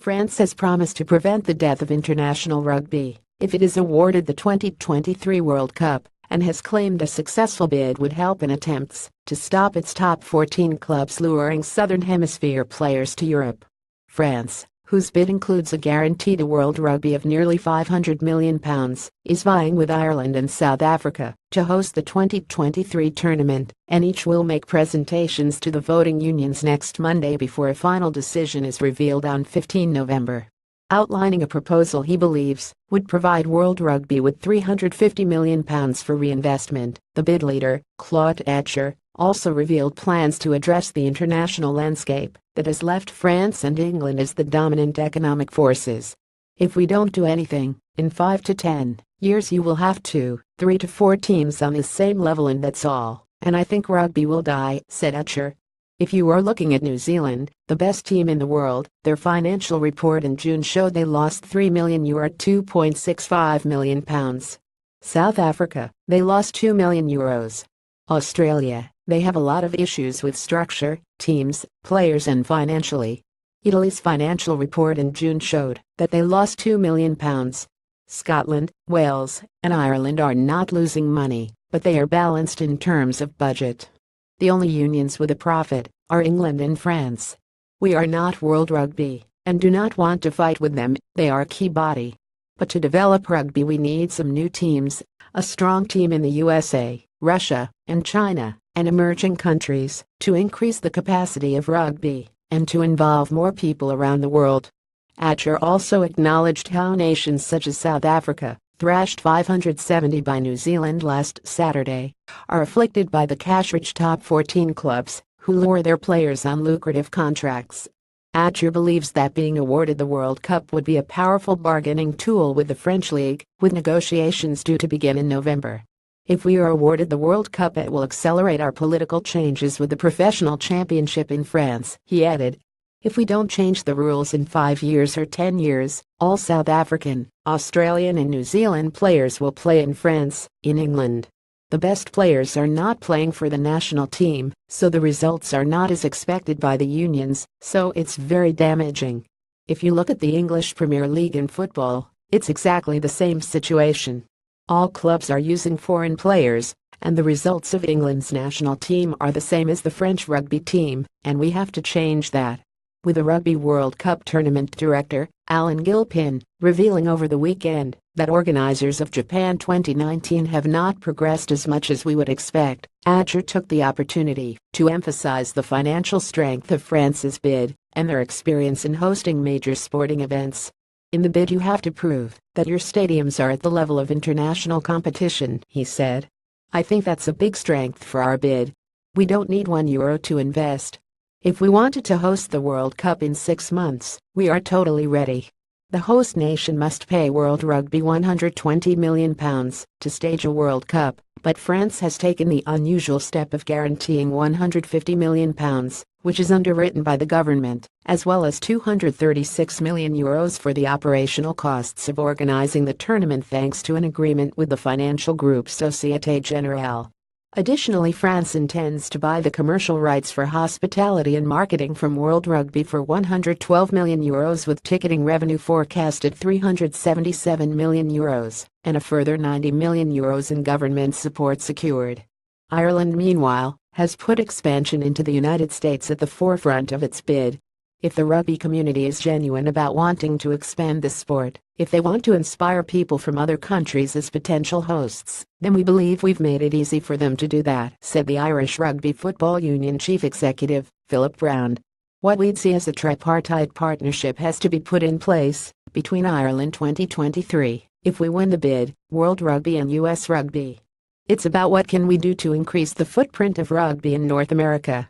France has promised to prevent the death of international rugby if it is awarded the 2023 World Cup, and has claimed a successful bid would help in attempts to stop its top 14 clubs luring Southern Hemisphere players to Europe. France, whose bid includes a guarantee to World Rugby of nearly £500 million, is vying with Ireland and South Africa to host the 2023 tournament, and each will make presentations to the voting unions next Monday before a final decision is revealed on 15 November. Outlining a proposal he believes would provide World Rugby with £350 million for reinvestment, the bid leader, Claude Etcher, also revealed plans to address the international landscape that has left France and England as the dominant economic forces. If we don't do anything, in 5 to 10 years you will have 3 to 4 teams on the same level, and that's all, and I think rugby will die, said Etcher. If you are looking at New Zealand, the best team in the world, their financial report in June showed they lost €3 million, £2.65 million. South Africa, they lost €2 million. Australia, they have a lot of issues with structure, teams, players and financially. Italy's financial report in June showed that they lost £2 million. Scotland, Wales, and Ireland are not losing money, but they are balanced in terms of budget. The only unions with a profit are England and France. We are not World Rugby, and do not want to fight with them, they are a key body. But to develop rugby we need some new teams, a strong team in the USA, Russia, and China, and emerging countries, to increase the capacity of rugby, and to involve more people around the world. Etcher also acknowledged how nations such as South Africa, thrashed 570 by New Zealand last Saturday, are afflicted by the cash-rich top 14 clubs, who lure their players on lucrative contracts. Etcher believes that being awarded the World Cup would be a powerful bargaining tool with the French League, with negotiations due to begin in November. If we are awarded the World Cup, it will accelerate our political changes with the professional championship in France, he added. If we don't change the rules in 5 years or 10 years, all South African, Australian and New Zealand players will play in France, in England. The best players are not playing for the national team, so the results are not as expected by the unions, so it's very damaging. If you look at the English Premier League in football, it's exactly the same situation. All clubs are using foreign players, and the results of England's national team are the same as the French rugby team, and we have to change that. With the Rugby World Cup tournament director, Alan Gilpin, revealing over the weekend that organizers of Japan 2019 have not progressed as much as we would expect, Etcher took the opportunity to emphasize the financial strength of France's bid and their experience in hosting major sporting events. In the bid you have to prove that your stadiums are at the level of international competition, he said. I think that's a big strength for our bid. We don't need €1 to invest. If we wanted to host the World Cup in 6 months, we are totally ready. The host nation must pay World Rugby £120 million to stage a World Cup, but France has taken the unusual step of guaranteeing £150 million, which is underwritten by the government, as well as €236 million for the operational costs of organizing the tournament thanks to an agreement with the financial group Société Générale. Additionally, France intends to buy the commercial rights for hospitality and marketing from World Rugby for €112 million, with ticketing revenue forecast at €377 million, and a further €90 million in government support secured. Ireland, meanwhile, has put expansion into the United States at the forefront of its bid. If the rugby community is genuine about wanting to expand this sport, if they want to inspire people from other countries as potential hosts, then we believe we've made it easy for them to do that, said the Irish Rugby Football Union Chief Executive, Philip Brown. What we'd see as a tripartite partnership has to be put in place between Ireland 2023, if we win the bid, World Rugby and US Rugby. It's about what can we do to increase the footprint of rugby in North America.